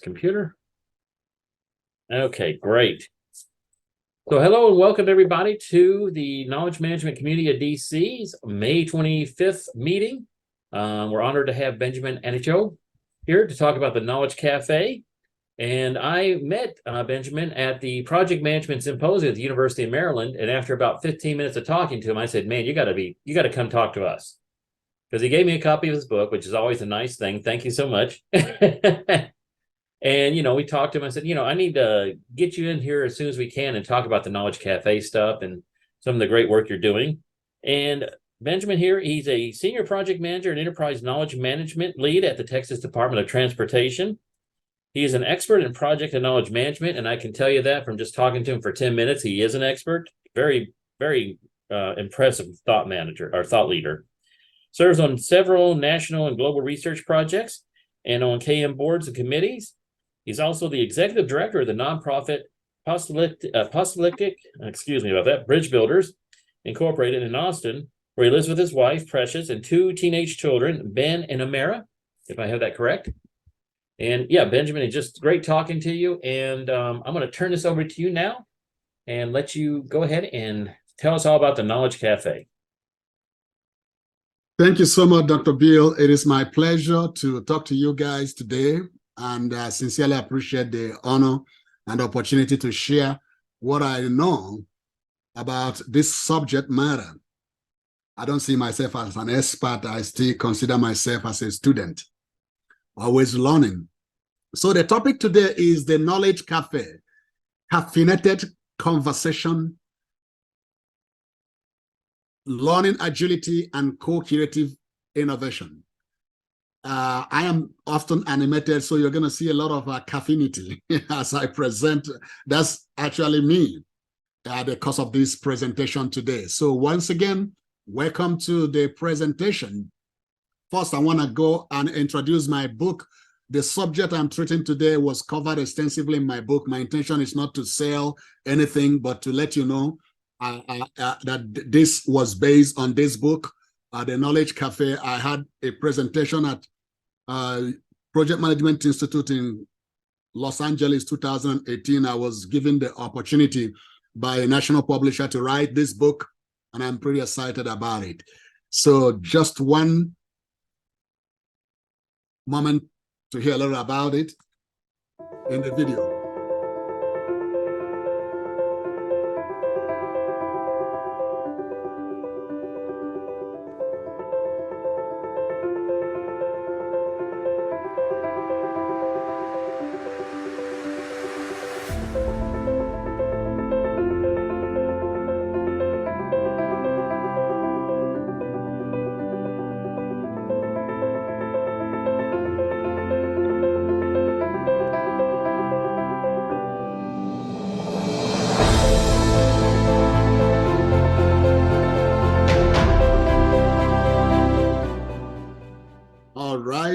computer. Okay, great. So hello and welcome everybody to the Knowledge Management Community of DC's May 25th meeting. We're honored to have Benjamin Anyacho here to talk about the Knowledge Café. And I met Benjamin at the Project Management Symposium at the University of Maryland. And after about 15 minutes of talking to him, I said, man, you got to come talk to us. Because he gave me a copy of his book, which is always a nice thing. Thank you so much. And, we talked to him. I said, I need to get you in here as soon as we can and talk about the Knowledge Cafe stuff and some of the great work you're doing. And Benjamin here, he's a senior project manager and enterprise knowledge management lead at the Texas Department of Transportation. He is an expert in project and knowledge management. And I can tell you that from just talking to him for 10 minutes, he is an expert, very, very impressive thought manager or thought leader. Serves on several national and global research projects and on KM boards and committees. He's also the executive director of the nonprofit Bridge Builders Incorporated in Austin, where he lives with his wife, Precious, and 2 teenage children, Ben and Amara, if I have that correct. And yeah, Benjamin, it's just great talking to you. And I'm going to turn this over to you now and let you go ahead and tell us all about the Knowledge Cafe. Thank you so much, Dr. Bill. It is my pleasure to talk to you guys today. And I sincerely appreciate the honor and opportunity to share what I know about this subject matter. I don't see myself as an expert. I still consider myself as a student, always learning. So the topic today is the Knowledge Cafe, caffeinated conversation, learning agility, and co-creative innovation. I am often animated, so you're going to see a lot of caffeinity as I present. That's actually me at the course of this presentation today. So once again, welcome to the presentation. First, I want to go and introduce my book. The subject I'm treating today was covered extensively in my book. My intention is not to sell anything, but to let you know that this was based on this book, The Knowledge Cafe. I had a presentation at Project Management Institute in Los Angeles, 2018. I was given the opportunity by a national publisher to write this book, and I'm pretty excited about it. So just one moment to hear a little about it in the video.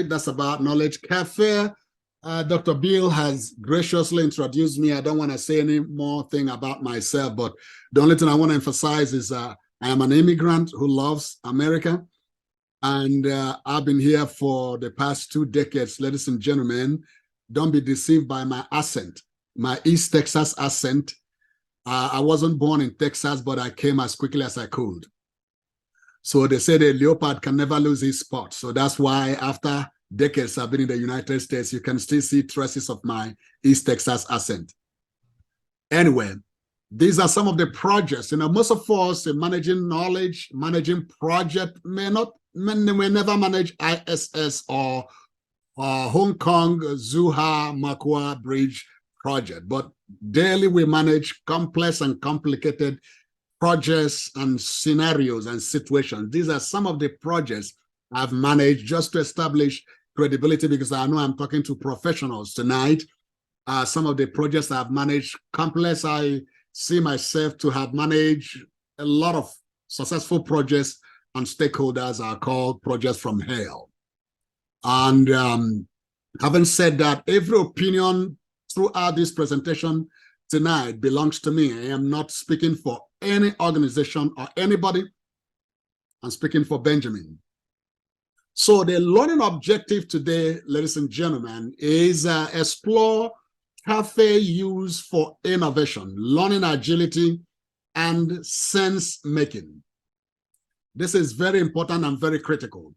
That's about Knowledge Cafe. Dr. Bill has graciously introduced me. I don't want to say any more thing about myself, but the only thing I want to emphasize is I am an immigrant who loves America. And I've been here for the past 2 decades, ladies and gentlemen. Don't be deceived by my accent, my East Texas accent. I wasn't born in Texas, but I came as quickly as I could. So they say the leopard can never lose his spot. So that's why after decades I've been in the United States, you can still see traces of my East Texas accent. Anyway, these are some of the projects. Most of us managing knowledge, managing project may never manage ISS or Hong Kong, Zuha, Makwa Bridge project. But daily we manage complex and complicated projects and scenarios and situations. These are some of the projects I've managed just to establish credibility, because I know I'm talking to professionals tonight. Some of the projects I've managed complex. I see myself to have managed a lot of successful projects, and stakeholders are called projects from hell. And having said that, every opinion throughout this presentation tonight belongs to me. I am not speaking for any organization or anybody. I'm speaking for Benjamin. So the learning objective today, ladies and gentlemen, is explore cafe use for innovation, learning agility, and sense making. This is very important and very critical.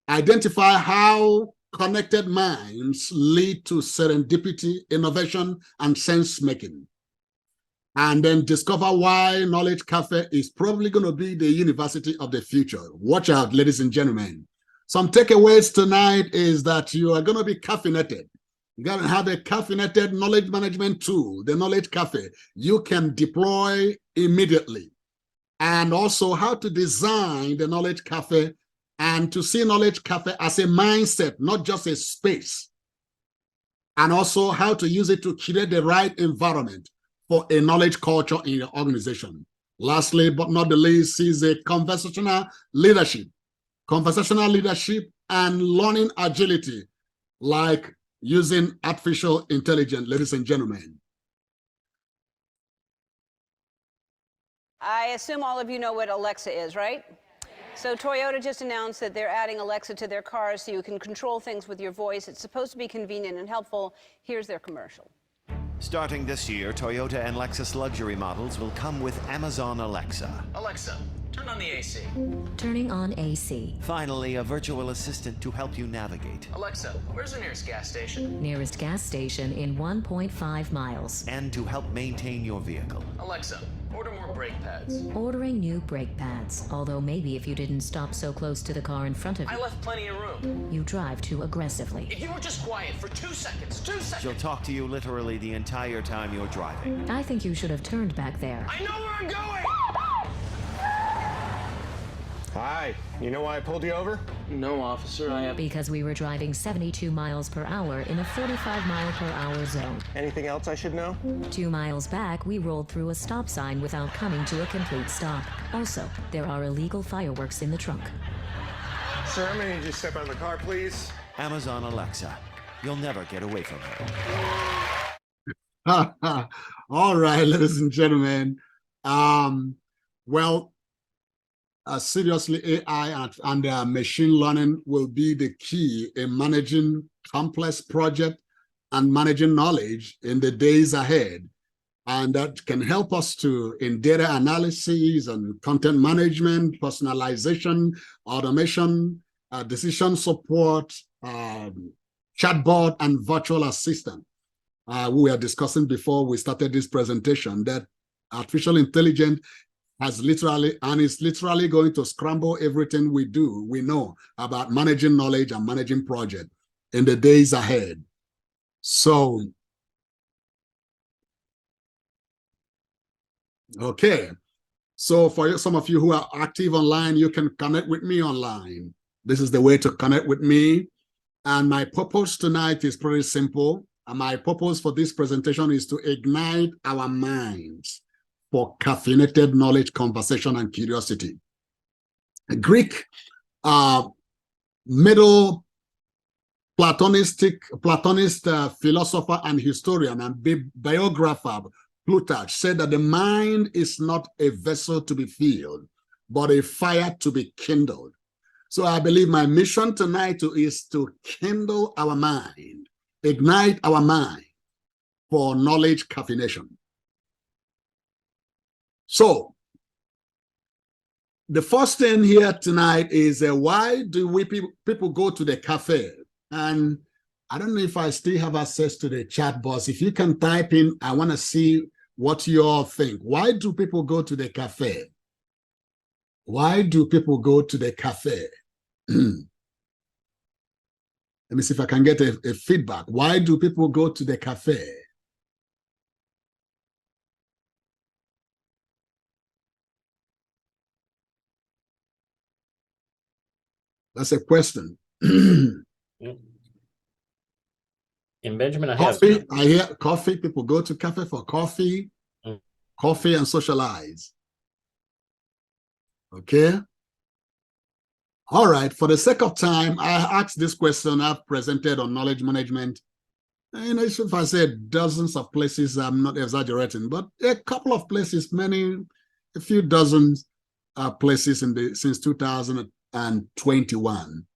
Identify how connected minds lead to serendipity, innovation, and sense making. And then discover why Knowledge Cafe is probably going to be the university of the future. Watch out, ladies and gentlemen. Some takeaways tonight is that you are going to be caffeinated. You got to have a caffeinated knowledge management tool, the Knowledge Cafe, you can deploy immediately. And also how to design the Knowledge Cafe and to see Knowledge Cafe as a mindset, not just a space. And also how to use it to create the right environment for a knowledge culture in your organization. Lastly, but not the least, is a conversational leadership. Conversational leadership and learning agility, like using artificial intelligence, ladies and gentlemen. I assume all of you know what Alexa is, right? So Toyota just announced that they're adding Alexa to their cars so you can control things with your voice. It's supposed to be convenient and helpful. Here's their commercial. Starting this year, Toyota and Lexus luxury models will come with Amazon Alexa. Alexa, turn on the AC. Turning on AC. Finally, a virtual assistant to help you navigate. Alexa, where's the nearest gas station? Nearest gas station in 1.5 miles. And to help maintain your vehicle. Alexa, order more brake pads. Ordering new brake pads. Although maybe if you didn't stop so close to the car in front of I you, left plenty of room. you drive too aggressively. If you were just quiet for 2 seconds, 2 seconds. She'll talk to you literally the entire time you're driving. I think you should have turned back there. I know where I'm going! Hi, you know why I pulled you over? No, officer, I have... Because we were driving 72 miles per hour in a 45 mile per hour zone. Anything else I should know? 2 miles back, we rolled through a stop sign without coming to a complete stop. Also, there are illegal fireworks in the trunk. Sir, I'm gonna need you to step out of the car, please. Amazon Alexa. You'll never get away from her. All right, ladies and gentlemen. Well, seriously, AI and machine learning will be the key in managing complex projects and managing knowledge in the days ahead. And that can help us in data analysis and content management, personalization, automation, decision support, chatbot, and virtual assistant. We were discussing before we started this presentation that artificial intelligence is literally going to scramble everything we know about managing knowledge and managing projects in the days ahead. So, okay. So for some of you who are active online, you can connect with me online. This is the way to connect with me. And my purpose tonight is pretty simple. And my purpose for this presentation is to ignite our minds for caffeinated knowledge, conversation, and curiosity. A Greek middle Platonist philosopher and historian and biographer Plutarch said that the mind is not a vessel to be filled, but a fire to be kindled. So I believe my mission tonight is to kindle our mind, ignite our mind for knowledge caffeination. So the first thing here tonight is why do people go to the cafe? And I don't know if I still have access to the chat box. If you can type in, I want to see what you all think. Why do people go to the cafe? Why do people go to the cafe? Let me see if I can get a feedback. Why do people go to the cafe? That's a question. And Benjamin, Coffee. I hear coffee. People go to cafe for coffee, coffee and socialize. Okay. All right. For the sake of time, I asked this question. I've presented on knowledge management. And if I said dozens of places, I'm not exaggerating, but a couple of places, a few dozens places since 2021.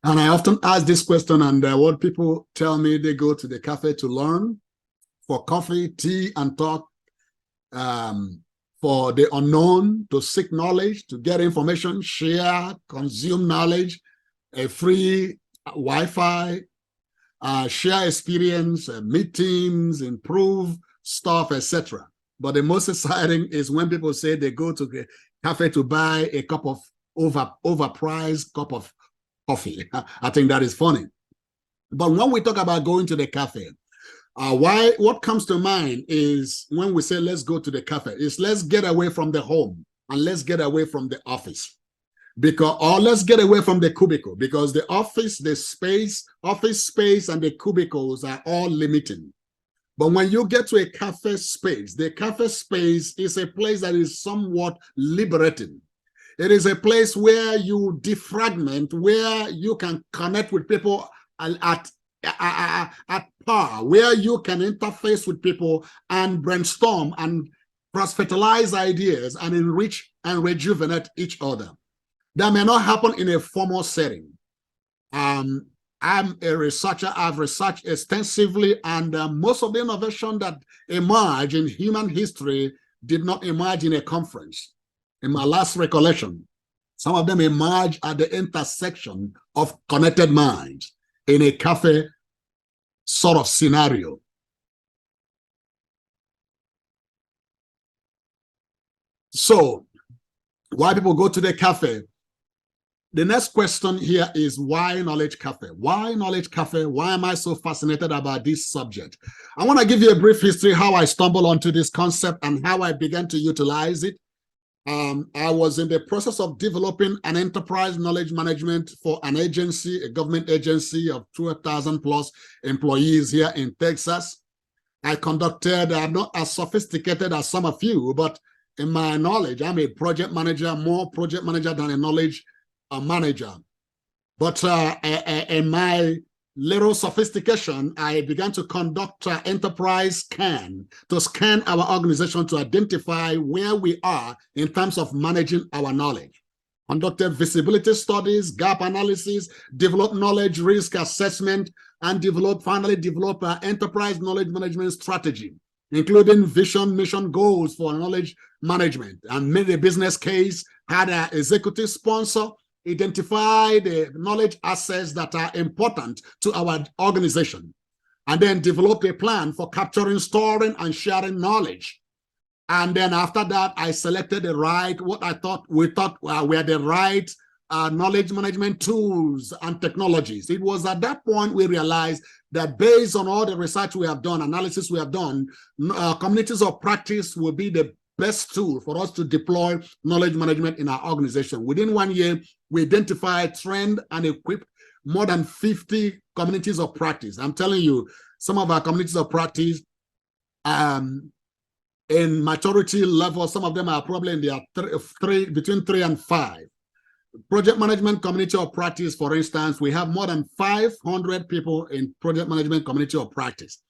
And I often ask this question, and what people tell me, they go to the cafe to learn, for coffee, tea, and talk, for the unknown, to seek knowledge, to get information, share, consume knowledge, a free Wi-Fi, share experience, meet teams, improve stuff, etc. But the most exciting is when people say they go to the cafe to buy a cup of overpriced cup of coffee. I think that is funny. But when we talk about going to the cafe, what comes to mind is when we say let's go to the cafe, is let's get away from the home and let's get away from the office. Or let's get away from the cubicle, because the office space and the cubicles are all limiting. But when you get to a cafe space, the cafe space is a place that is somewhat liberating. It is a place where you defragment, where you can connect with people at par, where you can interface with people and brainstorm and cross-fertilize ideas and enrich and rejuvenate each other. That may not happen in a formal setting. I'm a researcher. I've researched extensively, and most of the innovation that emerged in human history did not emerge in a conference. In my last recollection, some of them emerged at the intersection of connected minds in a cafe sort of scenario. So, why people go to the cafe? The next question here is, why Knowledge Café? Why Knowledge Café? Why am I so fascinated about this subject? I want to give you a brief history how I stumbled onto this concept and how I began to utilize it. I was in the process of developing an enterprise knowledge management for an agency, a government agency of 2,000 plus employees here in Texas. I conducted, I'm not as sophisticated as some of you, but in my knowledge, I'm a project manager, more project manager than a knowledge manager. But in my little sophistication, I began to conduct enterprise scan, to scan our organization to identify where we are in terms of managing our knowledge. Conducted visibility studies, gap analysis, developed knowledge risk assessment, and finally developed an enterprise knowledge management strategy, including vision, mission, goals for knowledge management, and made a business case, had an executive sponsor, identify the knowledge assets that are important to our organization, and then develop a plan for capturing, storing, and sharing knowledge. And then after that, I selected the right, we thought were the right knowledge management tools and technologies. It was at that point we realized that based on all the research we have done, analysis we have done, communities of practice will be the best tool for us to deploy knowledge management in our organization. Within 1 year, we identified, trained, and equipped more than 50 communities of practice. I'm telling you, some of our communities of practice, in maturity level, some of them are probably in their between 3 and 5. Project management community of practice, for instance, we have more than 500 people in project management community of practice.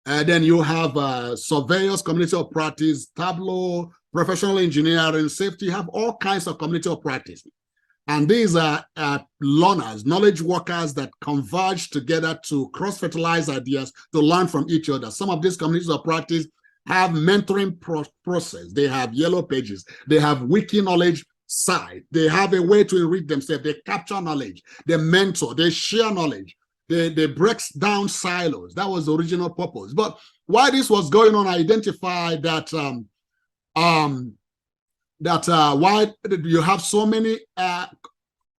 And then you have surveyors community of practice, Tableau, professional engineering, safety, you have all kinds of community of practice. And these are learners, knowledge workers that converge together to cross-fertilize ideas, to learn from each other. Some of these communities of practice have mentoring process. They have yellow pages. They have wiki knowledge site. They have a way to enrich themselves. They capture knowledge. They mentor. They share knowledge. They break down silos. That was the original purpose. But while this was going on, I identified that why you have so many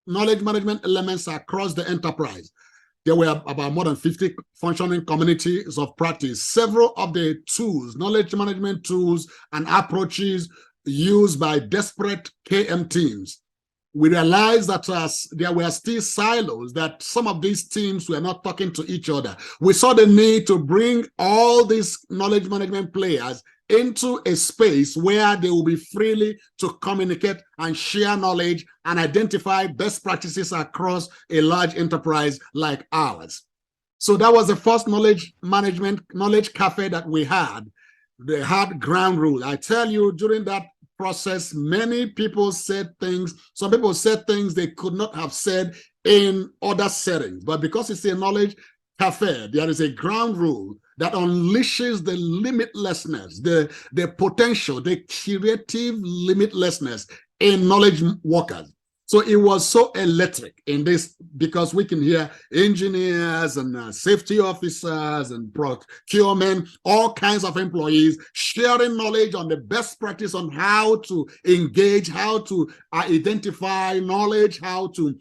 knowledge management elements across the enterprise. There were about more than 50 functioning communities of practice. Several of the tools, knowledge management tools and approaches used by desperate KM teams, we realized that there were still silos, that some of these teams were not talking to each other. We saw the need to bring all these knowledge management players into a space where they will be freely to communicate and share knowledge and identify best practices across a large enterprise like ours. So that was the first knowledge management, knowledge cafe that we had. They had ground rule. I tell you, during that process. Many people said things, some people said things they could not have said in other settings. But because it's a knowledge cafe, there is a ground rule that unleashes the limitlessness, the potential, the creative limitlessness in knowledge workers. So it was so electric in this because we can hear engineers and safety officers and procurement, all kinds of employees sharing knowledge on the best practice on how to engage, how to identify knowledge, how to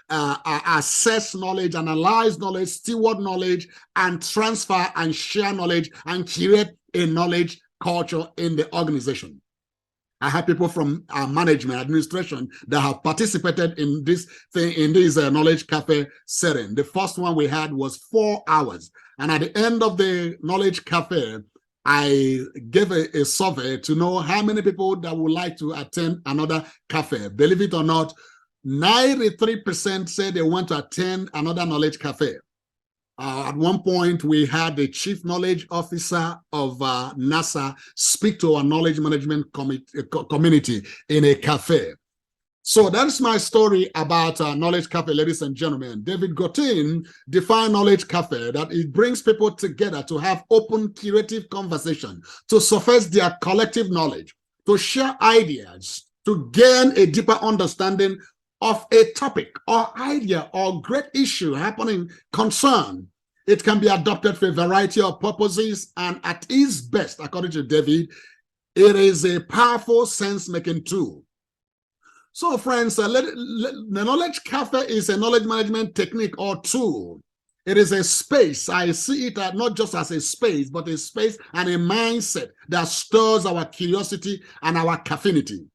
assess knowledge, analyze knowledge, steward knowledge, and transfer and share knowledge and create a knowledge culture in the organization. I have people from management, administration that have participated in this thing, in this Knowledge Cafe setting. The first one we had was 4 hours. And at the end of the Knowledge Cafe, I gave a survey to know how many people that would like to attend another cafe. Believe it or not, 93% said they want to attend another Knowledge Cafe. At one point, we had the chief knowledge officer of NASA speak to our knowledge management community in a cafe. So that's my story about Knowledge Cafe, ladies and gentlemen. David Gotin defined Knowledge Cafe that it brings people together to have open, creative conversation, to surface their collective knowledge, to share ideas, to gain a deeper understanding of a topic or idea or great issue happening, concern. It can be adopted for a variety of purposes, and at its best, according to David, it is a powerful sense-making tool. So, friends, the Knowledge Cafe is a knowledge management technique or tool. It is a space. I see it not just as a space, but a space and a mindset that stirs our curiosity and our caffeinity.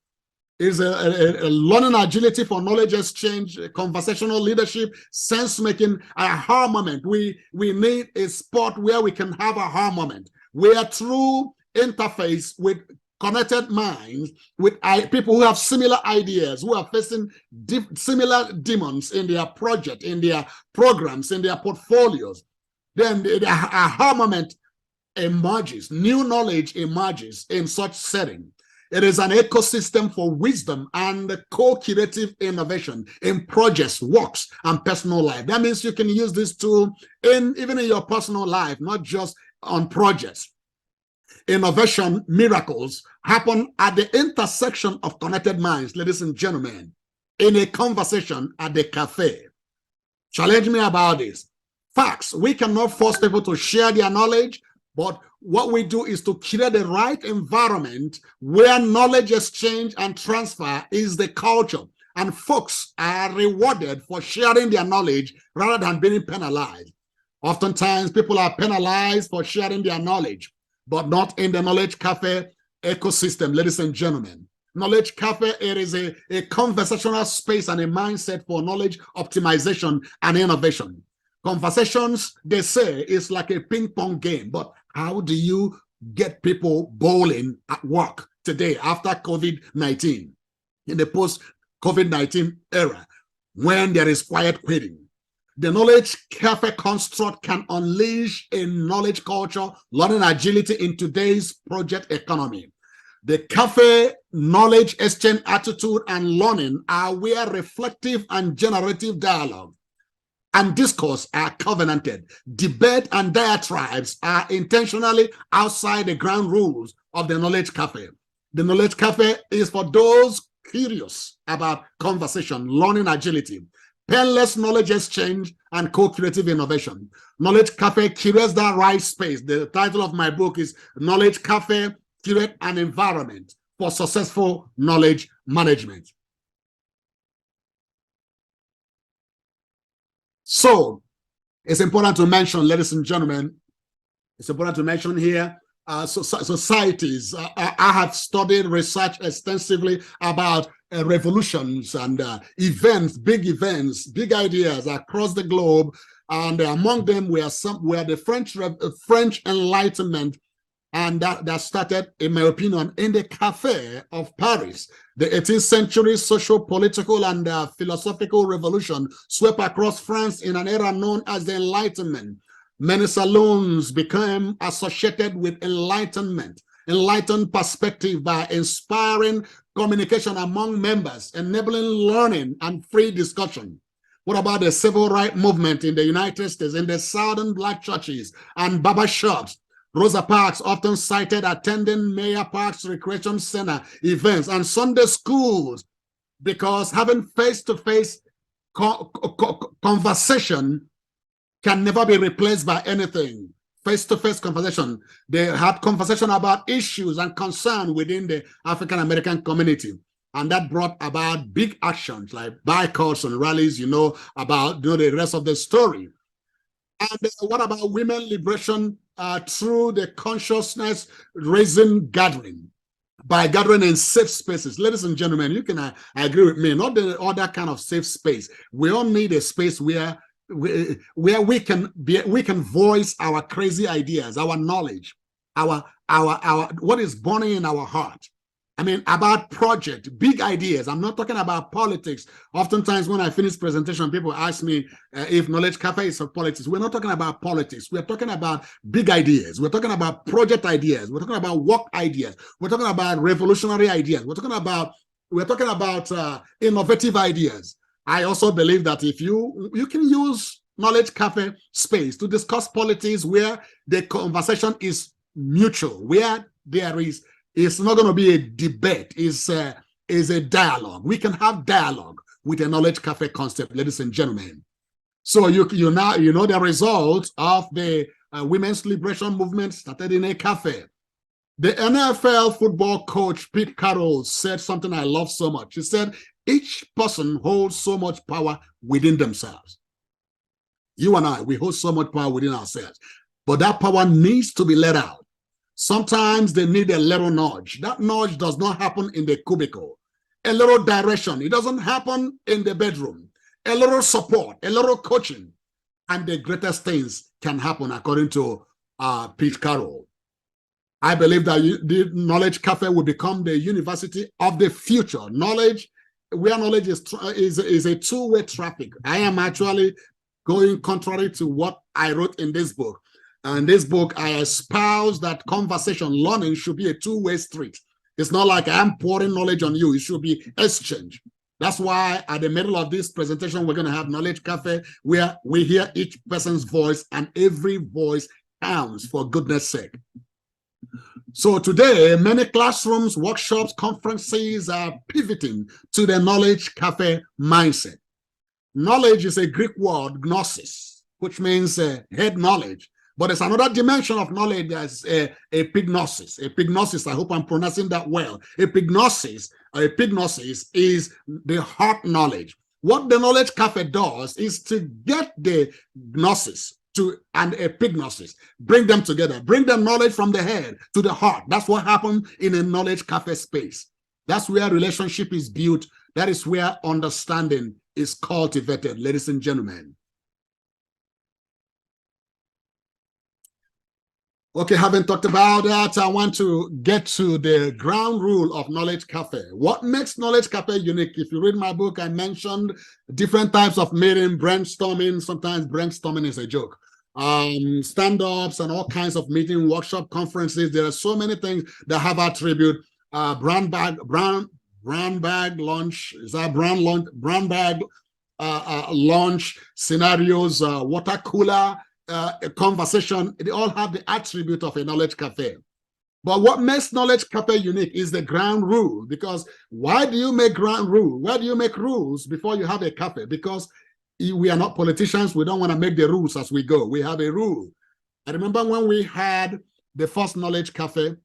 Is a learning agility for knowledge exchange, conversational leadership, sense-making, aha moment. We need a spot where we can have a aha moment, where through interface with connected minds, with people who have similar ideas, who are facing similar demons in their project, in their programs, in their portfolios, then the aha moment emerges, new knowledge emerges in such setting. It is an ecosystem for wisdom and co-creative innovation in projects, works, and personal life. That means you can use this tool even in your personal life, not just on projects. Innovation miracles happen at the intersection of connected minds, ladies and gentlemen, in a conversation at the cafe. Challenge me about this. Facts, we cannot force people to share their knowledge, but what we do is to create the right environment where knowledge exchange and transfer is the culture, and folks are rewarded for sharing their knowledge rather than being penalized. Oftentimes, people are penalized for sharing their knowledge, but not in the Knowledge Cafe ecosystem, ladies and gentlemen. Knowledge Cafe, it is a conversational space and a mindset for knowledge optimization and innovation. Conversations, they say, is like a ping pong game, but how do you get people bowling at work today after COVID-19, in the post-COVID-19 era, when there is quiet quitting? The Knowledge Cafe construct can unleash a knowledge culture, learning agility in today's project economy. The cafe knowledge exchange attitude and learning are where reflective and generative dialogue and discourse are covenanted. Debate and diatribes are intentionally outside the ground rules of the Knowledge Cafe. The Knowledge Cafe is for those curious about conversation, learning agility, painless knowledge exchange, and co-creative innovation. Knowledge Cafe curates that right space. The title of my book is Knowledge Cafe, Curate an Environment for Successful Knowledge Management. So it's important to mention, ladies and gentlemen, it's important to mention here, societies. I have studied research extensively about revolutions and events, big ideas across the globe. And among them were the French Enlightenment, and that started, in my opinion, in the Café of Paris. The 18th century social, political, and philosophical revolution swept across France in an era known as the Enlightenment. Many salons became associated with enlightenment, enlightened perspective by inspiring communication among members, enabling learning and free discussion. What about the civil rights movement in the United States, in the Southern Black churches and barber shops? Rosa Parks often cited attending Mayor Parks Recreation Center events and Sunday schools because having face-to-face conversation can never be replaced by anything. Face-to-face conversation. They had conversation about issues and concern within the African-American community. And that brought about big actions like boycotts and rallies, you know, about the rest of the story. And what about women liberation through the consciousness raising gathering, by gathering in safe spaces? Ladies and gentlemen, you can agree with me, not the other kind of safe space. We all need a space where we can voice our crazy ideas, our knowledge, our what is burning in our heart. I mean, about project, big ideas. I'm not talking about politics. Oftentimes when I finish presentation, people ask me if Knowledge Cafe is for politics. We're not talking about politics. We're talking about big ideas. We're talking about project ideas. We're talking about work ideas. We're talking about revolutionary ideas. We're talking about innovative ideas. I also believe that if you can use Knowledge Cafe space to discuss politics where the conversation is mutual, where there is, it's not going to be a debate, is a dialogue. We can have dialogue with a Knowledge Cafe concept, ladies and gentlemen. So you know the result of the women's liberation movement started in a cafe. The NFL football coach Pete Carroll said something I love so much. He said, each person holds so much power within themselves. You and I, we hold so much power within ourselves, but that power needs to be let out. Sometimes they need a little nudge. That nudge does not happen in the cubicle. A little direction. It doesn't happen in the bedroom. A little support, a little coaching, and the greatest things can happen, according to Pete Carroll. I believe that the Knowledge Cafe will become the university of the future. Knowledge, where knowledge is a two-way traffic. I am actually going contrary to what I wrote in this book. In this book, I espouse that conversation, learning should be a two-way street. It's not like I'm pouring knowledge on you. It should be exchange. That's why at the middle of this presentation, we're going to have Knowledge Cafe, where we hear each person's voice and every voice counts, for goodness sake. So today, many classrooms, workshops, conferences are pivoting to the Knowledge Cafe mindset. Knowledge is a Greek word, gnosis, which means head knowledge. But there's another dimension of knowledge that's a epignosis. Epignosis, I hope I'm pronouncing that well. Epignosis is the heart knowledge. What the Knowledge Cafe does is to get the gnosis and epignosis, bring them together, bring the knowledge from the head to the heart. That's what happened in a Knowledge Cafe space. That's where relationship is built. That is where understanding is cultivated, ladies and gentlemen. Okay, having talked about that, I want to get to the ground rule of Knowledge Cafe. What makes Knowledge Cafe unique? If you read my book, I mentioned different types of meeting, brainstorming. Sometimes brainstorming is a joke. Stand-ups and all kinds of meeting, workshop, conferences. There are so many things that have attribute. Brown bag launch. Is that brown bag launch scenarios? Water cooler. A conversation, they all have the attribute of a Knowledge Cafe. But what makes Knowledge Cafe unique is the ground rule. Because why do you make ground rule? Why do you make rules before you have a cafe? Because we are not politicians. We don't want to make the rules as we go. We have a rule. I remember when we had the first Knowledge Cafe,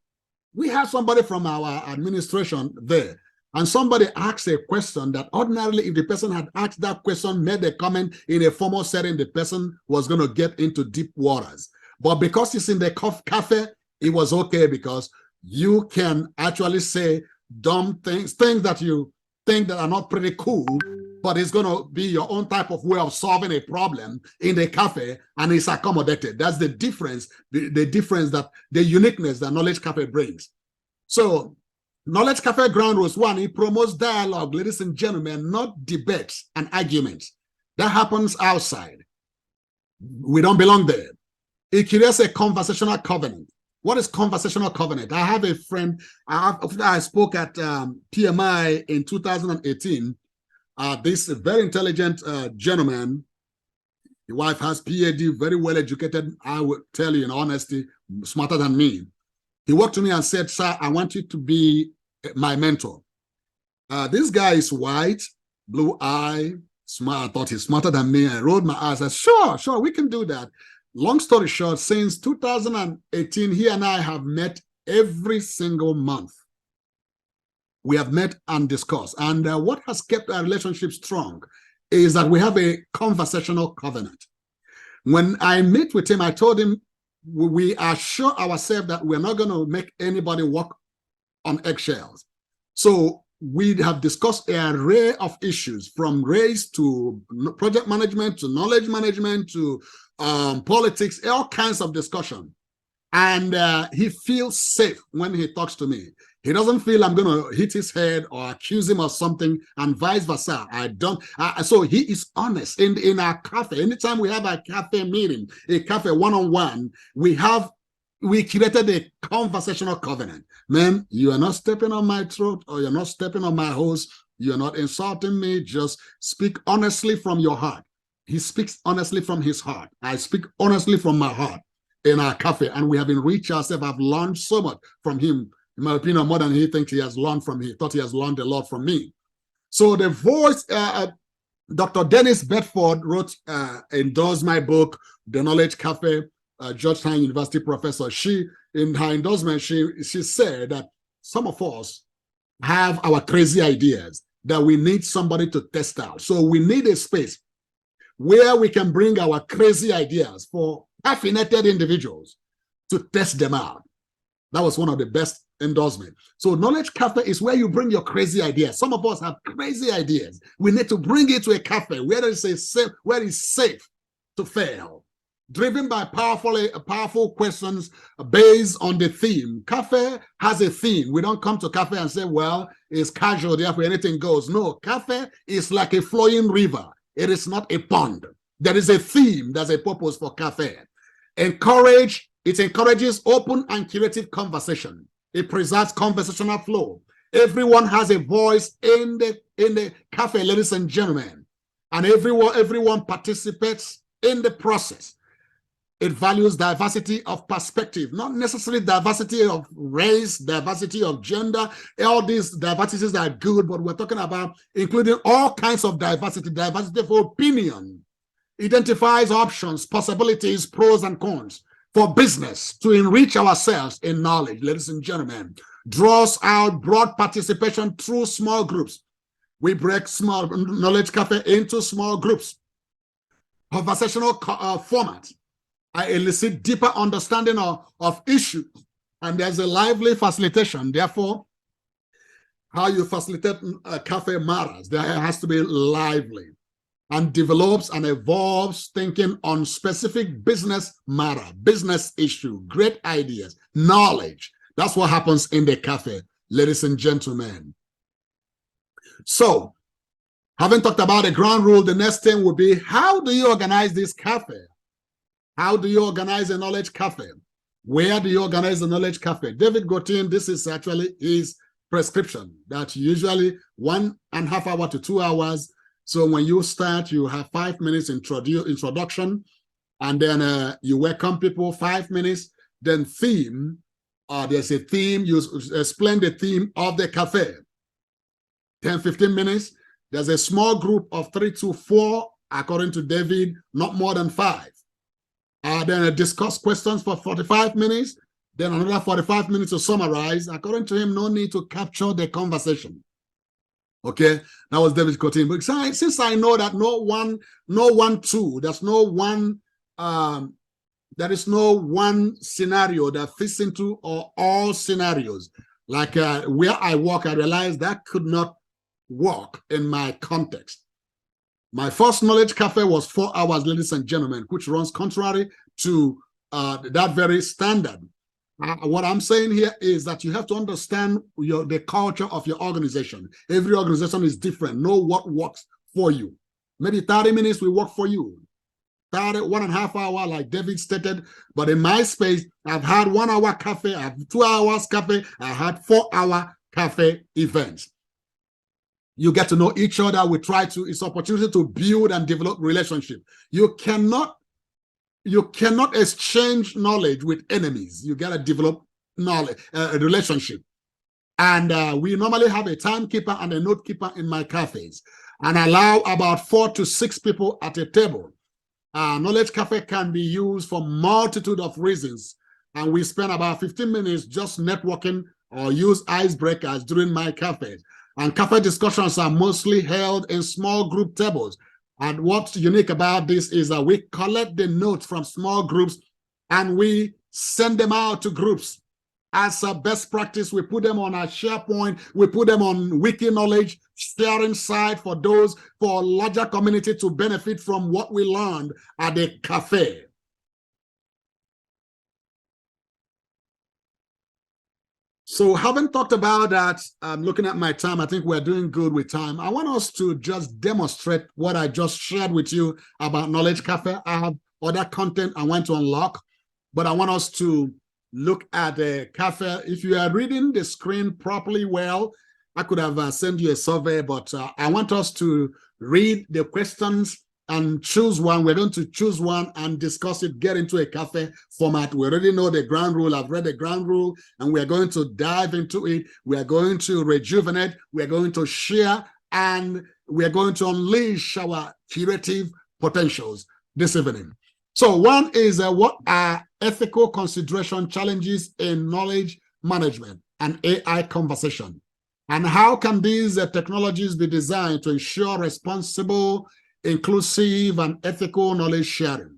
we had somebody from our administration there. And somebody asked a question that ordinarily, if the person had asked that question, made a comment in a formal setting, the person was going to get into deep waters. But because it's in the cafe, it was okay, because you can actually say dumb things that you think that are not pretty cool, but it's going to be your own type of way of solving a problem in the cafe, and it's accommodated. That's the difference, the difference, that the uniqueness that Knowledge Cafe brings. So Knowledge Cafe ground rules: one, it promotes dialogue, ladies and gentlemen, not debates and arguments. That happens outside. We don't belong there. It creates a conversational covenant. What is conversational covenant? I have a friend, I spoke at PMI in 2018. This very intelligent gentleman, the wife has PhD, very well educated, I would tell you in honesty, smarter than me. He walked to me and said, sir, I want you to be my mentor. This guy is white, blue eye, smart. I thought he's smarter than me. I rolled my eyes. I said, sure, we can do that. Long story short, since 2018, he and I have met every single month. We have met and discussed. And what has kept our relationship strong is that we have a conversational covenant. When I meet with him, I told him we assure ourselves that we're not going to make anybody walk on eggshells. So we have discussed an array of issues, from race to project management to knowledge management to politics, all kinds of discussion. And he feels safe when he talks to me. He doesn't feel I'm going to hit his head or accuse him of something, and vice versa. I don't. So he is honest. In our cafe, anytime we have a cafe meeting, a cafe one-on-one, we created a conversational covenant. Man, you are not stepping on my throat, or you're not stepping on my hose. You're not insulting me. Just speak honestly from your heart. He speaks honestly from his heart. I speak honestly from my heart in our cafe, and we have enriched ourselves. I've learned so much from him, in my opinion, more than he thinks he has learned from me. He thought he has learned a lot from me. So the voice, Dr. Dennis Bedford endorsed my book, The Knowledge Café, Georgetown University professor. She, in her endorsement, she said that some of us have our crazy ideas that we need somebody to test out. So we need a space where we can bring our crazy ideas for caffeinated individuals to test them out. That was one of the best endorsements. So Knowledge Cafe is where you bring your crazy ideas. Some of us have crazy ideas. We need to bring it to a cafe where it's safe to fail, driven by powerful questions based on the theme. Cafe has a theme. We don't come to cafe and say, well, it's casual, therefore anything goes. No, cafe is like a flowing river. It is not a pond. There is a theme. There's a purpose for cafe. It encourages open and creative conversation. It preserves conversational flow. Everyone has a voice in the cafe, ladies and gentlemen, and everyone participates in the process. It values diversity of perspective, not necessarily diversity of race, diversity of gender. All these diversities are good, but we're talking about including all kinds of diversity of opinion. Identifies options, possibilities, pros and cons for business to enrich ourselves in knowledge, ladies and gentlemen. Draws out broad participation through small groups. We break small Knowledge Cafe into small groups. Conversational format. I elicit deeper understanding of issues, and there's a lively facilitation. Therefore, how you facilitate a cafe matters. There has to be lively, and develops and evolves thinking on specific business matter, business issue, great ideas, knowledge. That's what happens in the cafe, ladies and gentlemen. So, having talked about the ground rule, the next thing would be, how do you organize this cafe? How do you organize a Knowledge Cafe? Where do you organize a Knowledge Cafe? David Gotin, this is actually his prescription, that usually 1.5 hours to 2 hours. So when you start, you have 5 minutes introduction, and then you welcome people, 5 minutes, then theme. There's a theme, you explain the theme of the cafe. 10-15 minutes. There's a small group of 3 to 4, according to David, not more than 5. Then discuss questions for 45 minutes, then another 45 minutes to summarize. According to him, no need to capture the conversation. Okay, that was David Cotin. But since I know that there is no one scenario that fits into all scenarios. Like where I work, I realized that could not work in my context. My first Knowledge Cafe was 4 hours, ladies and gentlemen, which runs contrary to that very standard. What I'm saying here is that you have to understand the culture of your organization. Every organization is different. Know what works for you. Maybe 30 minutes will work for you. 30, 1.5 hour, like David stated. But in my space, I've had 1 hour cafe, I have 2 hours cafe, I had 4-hour cafe events. You get to know each other. We try to, it's opportunity to build and develop relationship. You cannot exchange knowledge with enemies. You got to develop knowledge, a relationship. And we normally have a timekeeper and a note keeper in my cafes, and allow about 4 to 6 people at a table. Knowledge Cafe can be used for multitude of reasons, and we spend about 15 minutes just networking or use icebreakers during my cafes. And cafe discussions are mostly held in small group tables. And what's unique about this is that we collect the notes from small groups and we send them out to groups. As a best practice, we put them on our SharePoint, we put them on Wiki Knowledge sharing site for those, for larger community to benefit from what we learned at the cafe. So having talked about that, looking at my time, I think we're doing good with time. I want us to just demonstrate what I just shared with you about Knowledge Cafe. I have other content I want to unlock, but I want us to look at the cafe. If you are reading the screen properly well, I could have sent you a survey, but I want us to read the questions and choose one. We're going to choose one and discuss it, get into a cafe format. We already know the ground rule. I've read the ground rule, and we're going to dive into it. We are going to rejuvenate. We're going to share, and we're going to unleash our creative potentials this evening. So one is what are ethical consideration challenges in knowledge management and AI conversation? And how can these technologies be designed to ensure responsible, inclusive, and ethical knowledge sharing?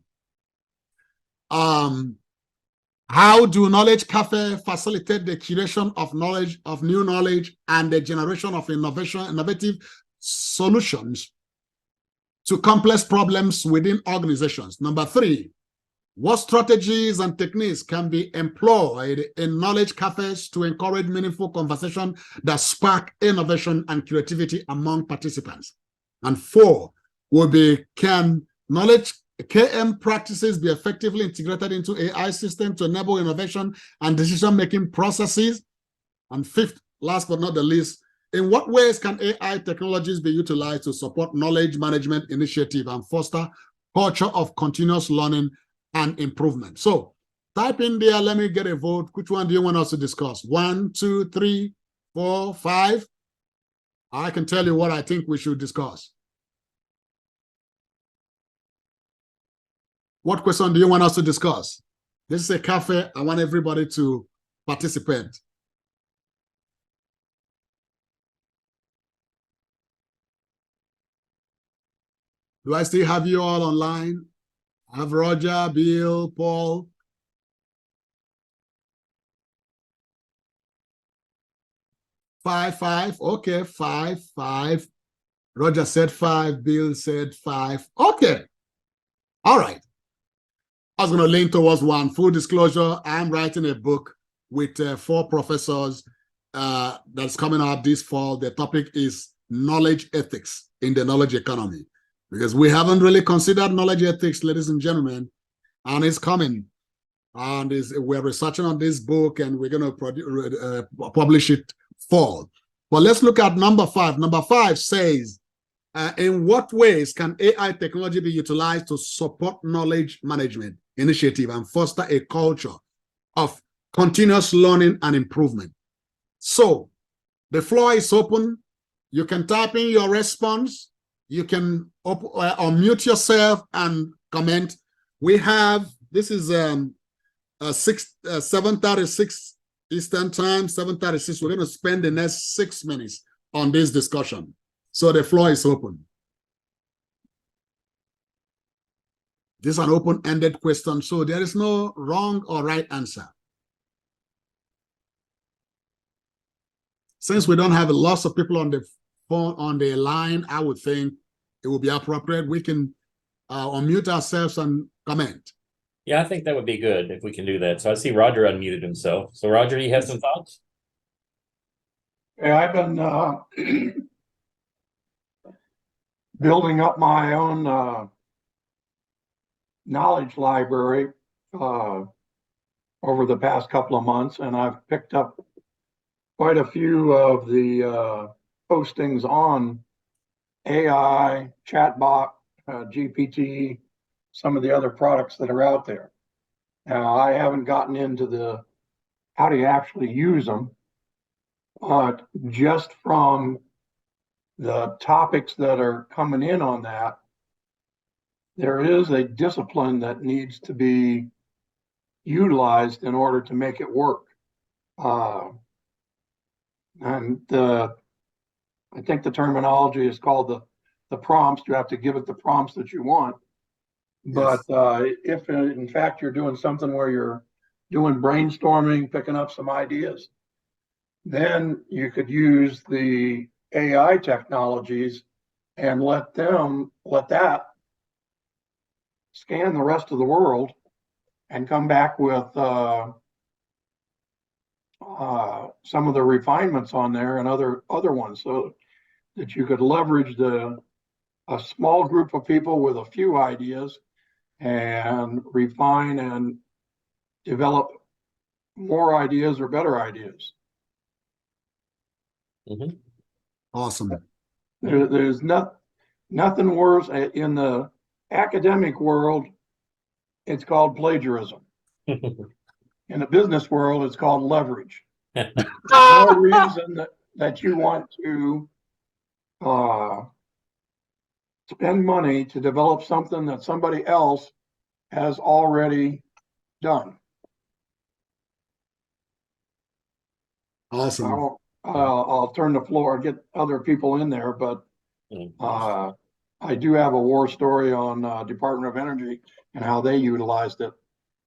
How do Knowledge Cafe facilitate the creation of knowledge, of new knowledge, and the generation of innovative solutions to complex problems within organizations? Number 3, what strategies and techniques can be employed in Knowledge Cafes to encourage meaningful conversation that spark innovation and creativity among participants? And 4 will be, can knowledge KM practices be effectively integrated into AI systems to enable innovation and decision-making processes? And 5th, last but not the least, in what ways can AI technologies be utilized to support knowledge management initiative and foster culture of continuous learning and improvement? So type in there, let me get a vote. Which one do you want us to discuss? 1, 2, 3, 4, 5. I can tell you what I think we should discuss. What question do you want us to discuss? This is a cafe. I want everybody to participate. Do I still have you all online? I have Roger, Bill, Paul. Five. Okay, 5. Roger said 5. Bill said 5. Okay. All right. I was going to lean towards 1. Full disclosure, I'm writing a book with 4 professors that's coming out this fall. The topic is knowledge ethics in the knowledge economy, because we haven't really considered knowledge ethics, ladies and gentlemen, and it's coming. And we're researching on this book, and we're going to publish it fall. But let's look at number 5. Number 5 says, in what ways can AI technology be utilized to support knowledge management initiative and foster a culture of continuous learning and improvement? So the floor is open. You can type in your response. You can unmute yourself and comment. We have, this is 7:36 Eastern time, 7:36. We're going to spend the next 6 minutes on this discussion. So the floor is open. This is an open-ended question, so there is no wrong or right answer. Since we don't have lots of people on the phone, on the line, I would think it would be appropriate. We can unmute ourselves and comment. Yeah, I think that would be good if we can do that. So I see Roger unmuted himself. So Roger, you have some thoughts? Yeah, I've been building up my own knowledge library over the past couple of months, and I've picked up quite a few of the postings on AI, chatbot, GPT, some of the other products that are out there. Now, I haven't gotten into the how do you actually use them, but just from the topics that are coming in on that, there is a discipline that needs to be utilized in order to make it work. And I think the terminology is called the prompts. You have to give it the prompts that you want. But if in fact you're doing something where you're doing brainstorming, picking up some ideas, then you could use the AI technologies and let that scan the rest of the world and come back with some of the refinements on there and other ones, so that you could leverage a small group of people with a few ideas and refine and develop more ideas or better ideas. Mm-hmm. Awesome. There's nothing worse in the academic world. It's called plagiarism. In the business world, it's called leverage. No reason that you want to spend money to develop something that somebody else has already done. Awesome. I'll turn the floor, get other people in there, but I do have a war story on Department of Energy and how they utilized it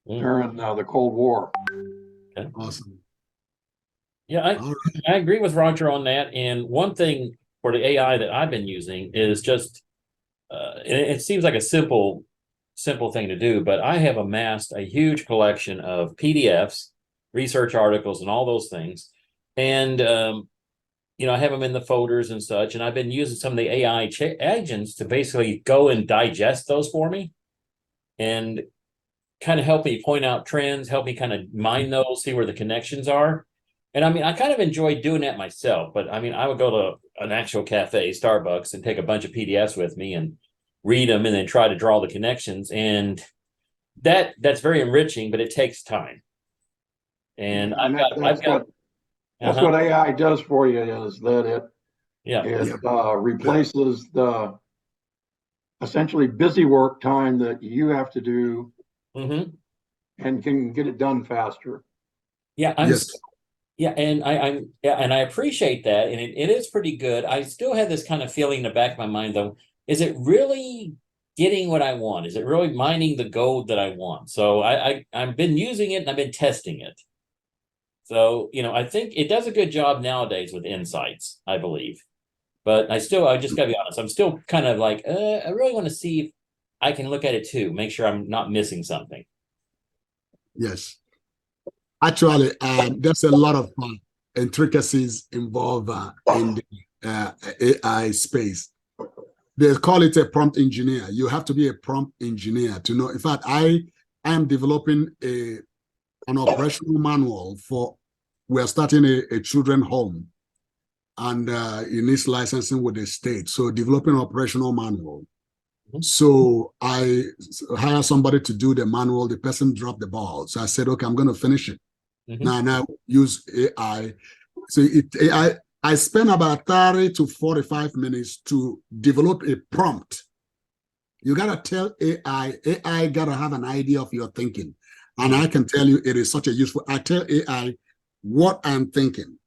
during the Cold War. Okay. Awesome. Yeah, I agree with Roger on that. And one thing for the AI that I've been using is just, it seems like a simple thing to do, but I have amassed a huge collection of PDFs, research articles, and all those things. And, I have them in the folders and such, and I've been using some of the AI agents to basically go and digest those for me and kind of help me point out trends, help me kind of mine those, see where the connections are. And I mean, I kind of enjoy doing that myself, but I mean, I would go to an actual cafe, Starbucks, and take a bunch of PDFs with me and read them and then try to draw the connections. And that's very enriching, but it takes time. And That's what AI does for you, is that it replaces the essentially busy work time that you have to do and can get it done faster. Yeah, and I appreciate that, and it is pretty good. I still have this kind of feeling in the back of my mind, though. Is it really getting what I want? Is it really mining the gold that I want? So I've been using it and I've been testing it. So, I think it does a good job nowadays with insights, I believe. But I just gotta be honest, I'm still kind of like, I really want to see if I can look at it too, make sure I'm not missing something. Yes. Actually, there's a lot of intricacies involved in the AI space. They call it a prompt engineer. You have to be a prompt engineer to know. In fact, I am developing an operational manual we're starting a children home, and it needs licensing with the state. So developing an operational manual. So I hire somebody to do the manual. The person dropped the ball. So I said, okay, I'm going to finish it. Now use AI. So I spent about 30 to 45 minutes to develop a prompt. You got to tell AI got to have an idea of your thinking. And I can tell you it is such a useful, I tell AI what I'm thinking.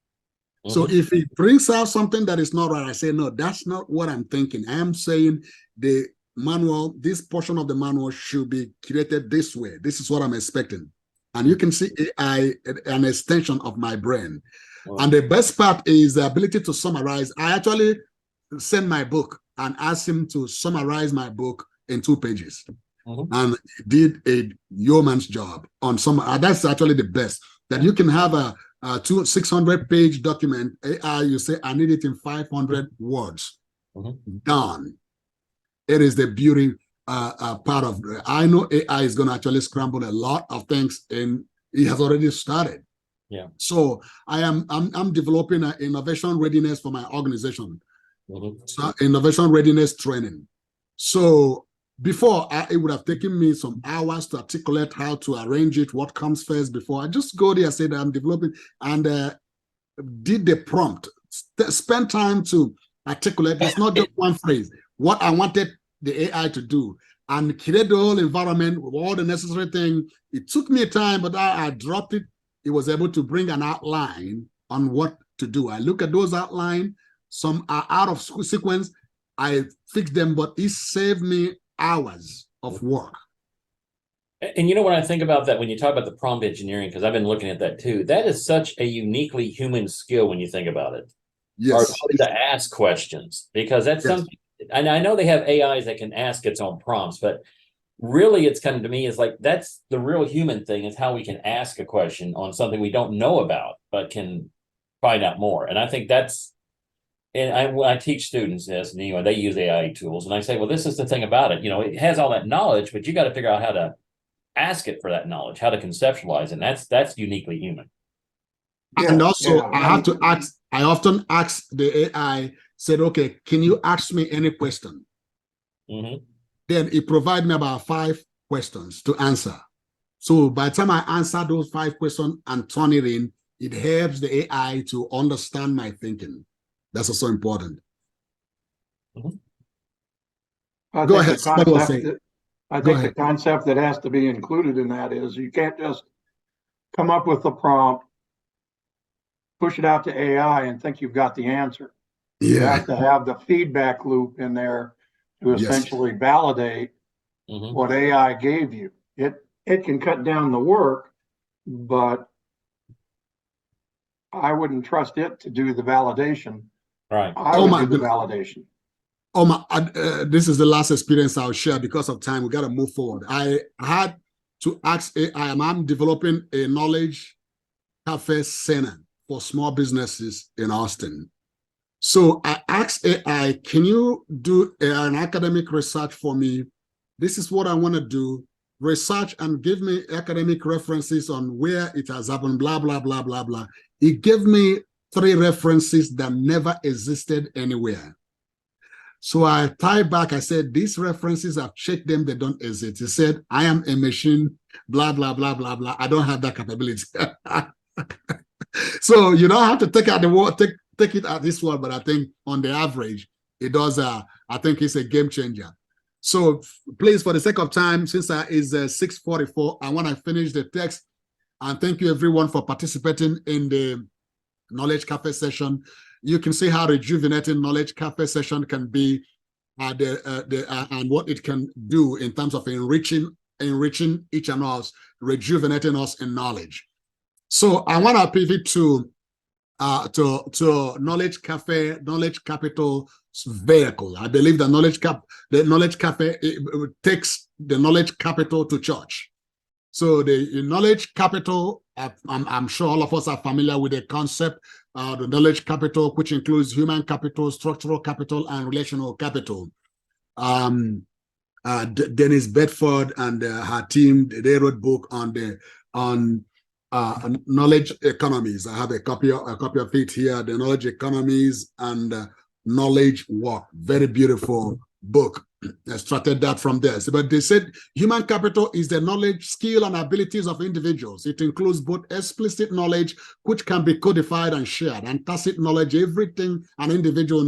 So if it brings out something that is not right, I say, no, that's not what I'm thinking. I am saying the manual, this portion of the manual should be created this way. This is what I'm expecting. And you can see AI, an extension of my brain. And the best part is the ability to summarize. I actually send my book and ask him to summarize my book in 2 pages. And did a yeoman's job on some. That's actually the best, that you can have a 600-page document. AI, you say, I need it in 500 words. Done. It is the beauty part of. I know AI is going to actually scramble a lot of things, and it has already started. Yeah. So I'm developing an innovation readiness for my organization. So innovation readiness training. So before, it would have taken me some hours to articulate how to arrange it, what comes first. Before I just go there, say that I'm developing, and did the prompt. Spend time to articulate. It's not just one phrase. What I wanted the AI to do, and create the whole environment with all the necessary things. It took me time, but I dropped it. It was able to bring an outline on what to do. I look at those outline. Some are out of sequence. I fixed them, but it saved me hours of work. And you know, when I think about that, when you talk about the prompt engineering, because I've been looking at that too, that is such a uniquely human skill when you think about it. Yes. Our ability to ask questions, because that's something, and I know they have AIs that can ask its own prompts, but really it's kind of, to me, is like, that's the real human thing, is how we can ask a question on something we don't know about, but can find out more. And I think that's, and when I teach students this, and, you know, they use AI tools, and I say, well, this is the thing about it. You know, it has all that knowledge, but you got to figure out how to ask it for that knowledge, how to conceptualize, and that's uniquely human. And also, I have to ask. I often ask the AI. Said, okay, can you ask me any question? Then it provides me about 5 questions to answer. So by the time I answer those 5 questions and turn it in, it helps the AI to understand my thinking. That's also important. Go ahead. I think the concept that has to be included in that is you can't just come up with a prompt, push it out to AI, and think you've got the answer. You have to have the feedback loop in there to essentially validate what AI gave you. It can cut down the work, but I wouldn't trust it to do the validation. Right. I would do the validation. Oh my! This is the last experience I'll share because of time. We got to move forward. I had to ask AI. I'm developing a knowledge cafe center for small businesses in Austin. So I asked AI, can you do an academic research for me? This is what I want to do. Research and give me academic references on where it has happened, blah, blah, blah, blah, blah. It gave me 3 references that never existed anywhere. So I tied back, I said, these references, I've checked them, they don't exist. He said, I am a machine, blah, blah, blah, blah, blah. I don't have that capability. So you don't have to take out the word, take it at this one, but I think on the average, it does, I think it's a game changer. So please, for the sake of time, since it's 6:44, I want to finish the text. And thank you everyone for participating in the Knowledge Cafe session. You can see how rejuvenating Knowledge Cafe session can be, and what it can do in terms of enriching each and us, rejuvenating us in knowledge. So I want to pivot to Knowledge Cafe, Knowledge Capital vehicle. I believe the Knowledge Cafe it takes the knowledge capital to church. So the knowledge capital, I'm sure all of us are familiar with the concept, the knowledge capital, which includes human capital, structural capital, and relational capital. Dennis Bedford and her team, they wrote a book on knowledge economies. I have a copy of it here, the knowledge economies and knowledge work. Very beautiful book. I started that from there. So, but they said human capital is the knowledge, skill, and abilities of individuals. It includes both explicit knowledge, which can be codified and shared, and tacit knowledge, everything an individual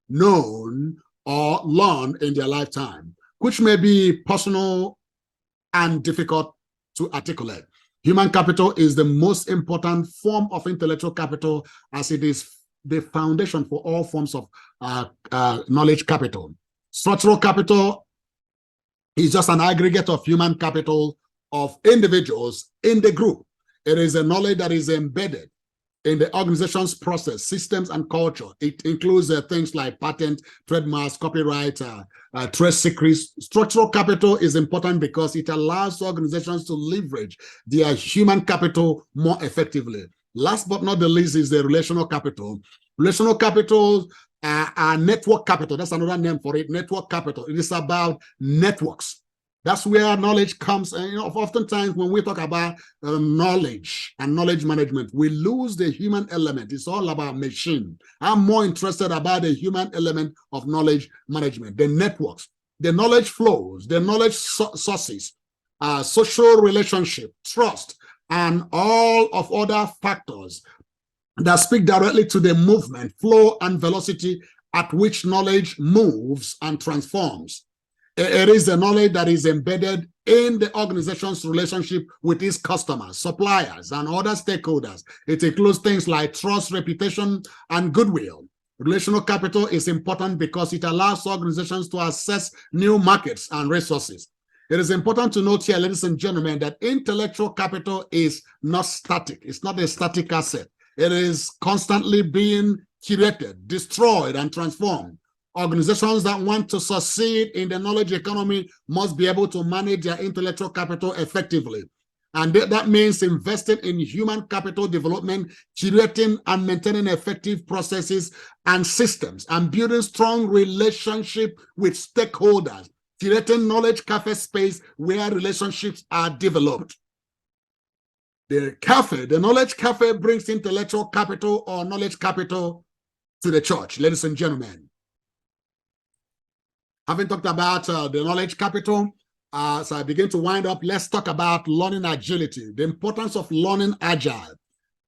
known or learned in their lifetime, which may be personal and difficult to articulate. Human capital is the most important form of intellectual capital, as it is the foundation for all forms of knowledge capital. Structural capital is just an aggregate of human capital of individuals in the group. It is a knowledge that is embedded in the organization's process, systems, and culture. It includes things like patent, trademarks, copyright, trade secrets. Structural capital is important because it allows organizations to leverage their human capital more effectively. Last but not the least is the relational capital. Relational capital network capital. That's another name for it, network capital. It is about networks. That's where knowledge comes. And oftentimes when we talk about knowledge and knowledge management, we lose the human element. It's all about machine. I'm more interested about the human element of knowledge management, the networks, the knowledge flows, the knowledge sources, social relationship, trust, and all of other factors that speak directly to the movement, flow, and velocity at which knowledge moves and transforms. It is the knowledge that is embedded in the organization's relationship with its customers, suppliers, and other stakeholders. It includes things like trust, reputation, and goodwill. Relational capital is important because it allows organizations to access new markets and resources. It is important to note here, ladies and gentlemen, that intellectual capital is not static. It's not a static asset. It is constantly being curated, destroyed, and transformed. Organizations that want to succeed in the knowledge economy must be able to manage their intellectual capital effectively. And that means investing in human capital development, curating and maintaining effective processes and systems, and building strong relationship with stakeholders, curating knowledge cafe space where relationships are developed. The cafe, the knowledge cafe, brings intellectual capital or knowledge capital to the church, ladies and gentlemen. Having talked about the knowledge capital, so I begin to wind up, let's talk about learning agility, the importance of learning agile.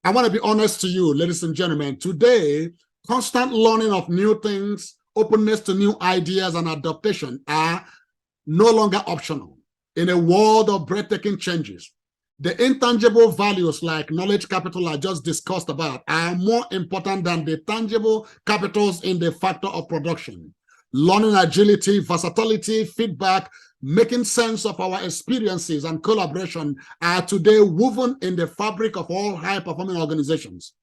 I want to be honest to you, ladies and gentlemen, today, constant learning of new things, openness to new ideas and adaptation are no longer optional. In a world of breathtaking changes, the intangible values like knowledge capital I just discussed about are more important than the tangible capitals in the factor of production. Learning agility, versatility, feedback, making sense of our experiences and collaboration are today woven in the fabric of all high-performing organizations.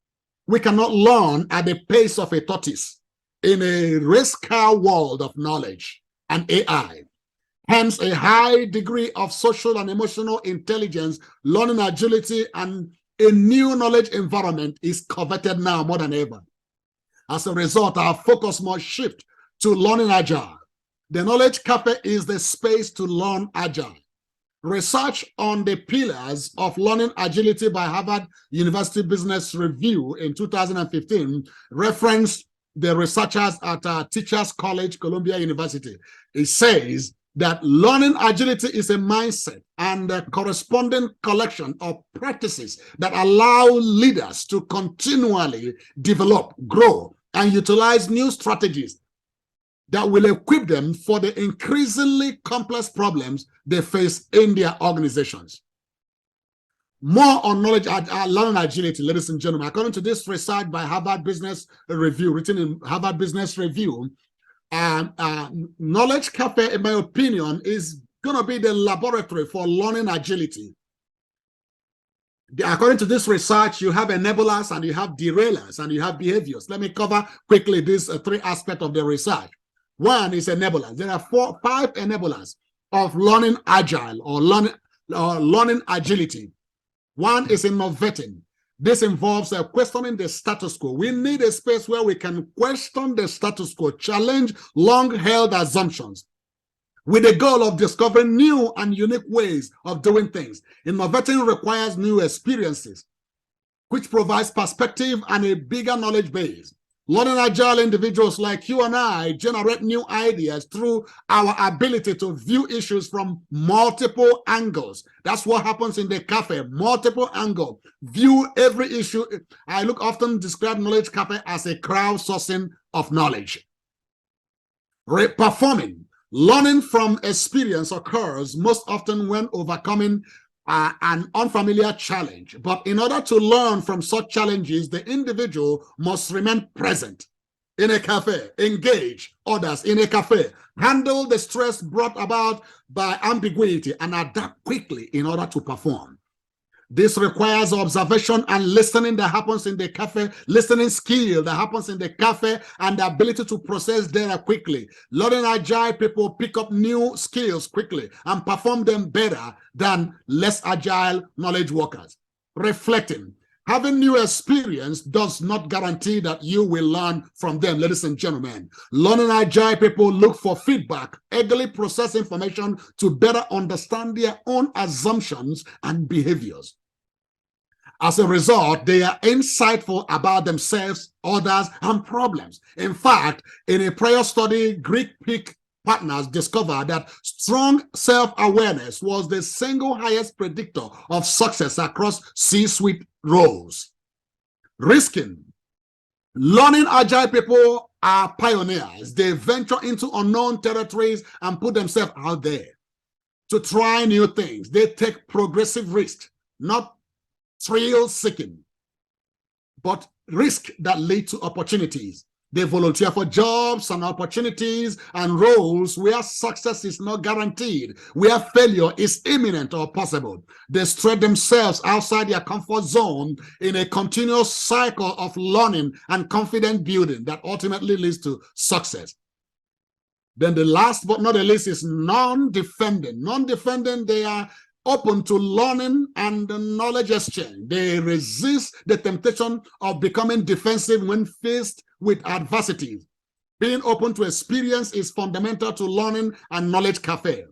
We cannot learn at the pace of a tortoise in a race car world of knowledge and AI. Hence, a high degree of social and emotional intelligence, learning agility, and a new knowledge environment is coveted now more than ever. As a result, our focus must shift to learning agile. The Knowledge Cafe is the space to learn agile. Research on the pillars of learning agility by Harvard University Business Review in 2015 referenced the researchers at Teachers College, Columbia University. It says that learning agility is a mindset and a corresponding collection of practices that allow leaders to continually develop, grow, and utilize new strategies that will equip them for the increasingly complex problems they face in their organizations. More on knowledge learning agility, ladies and gentlemen. According to this research by Harvard Business Review, written in Harvard Business Review, Knowledge Cafe, in my opinion, is going to be the laboratory for learning agility. According to this research, you have enablers and you have derailers and you have behaviors. Let me cover quickly these three aspects of the research. One is enablers. There are 5 enablers of learning agile or learning agility. One is innovating. This involves questioning the status quo. We need a space where we can question the status quo, challenge long-held assumptions, with the goal of discovering new and unique ways of doing things. Innovating requires new experiences, which provides perspective and a bigger knowledge base. Learning agile individuals like you and I generate new ideas through our ability to view issues from multiple angles. That's what happens in the cafe, multiple angle. View every issue. I often describe Knowledge Cafe as a crowdsourcing of knowledge. Performing. Learning from experience occurs most often when overcoming an unfamiliar challenge. But in order to learn from such challenges, the individual must remain present in a cafe, engage others in a cafe, handle the stress brought about by ambiguity, and adapt quickly in order to perform. This requires observation and listening that happens in the cafe, listening skill that happens in the cafe, and the ability to process data quickly. Learning agile people pick up new skills quickly and perform them better than less agile knowledge workers. Reflecting. Having new experience does not guarantee that you will learn from them, ladies and gentlemen. Learning agile people look for feedback, eagerly process information to better understand their own assumptions and behaviors. As a result, they are insightful about themselves, others, and problems. In fact, in a prior study, Greek peak partners discovered that strong self-awareness was the single highest predictor of success across C-suite roles. Risking. Learning agile people are pioneers. They venture into unknown territories and put themselves out there to try new things. They take progressive risks, not thrill-seeking, but risk that lead to opportunities. They volunteer for jobs and opportunities and roles where success is not guaranteed, where failure is imminent or possible. They stretch themselves outside their comfort zone in a continuous cycle of learning and confidence building that ultimately leads to success. Then the last but not the least is non-defending. Non-defending, they are open to learning and knowledge exchange. They resist the temptation of becoming defensive when faced with adversity. Being open to experience is fundamental to learning and Knowledge Café.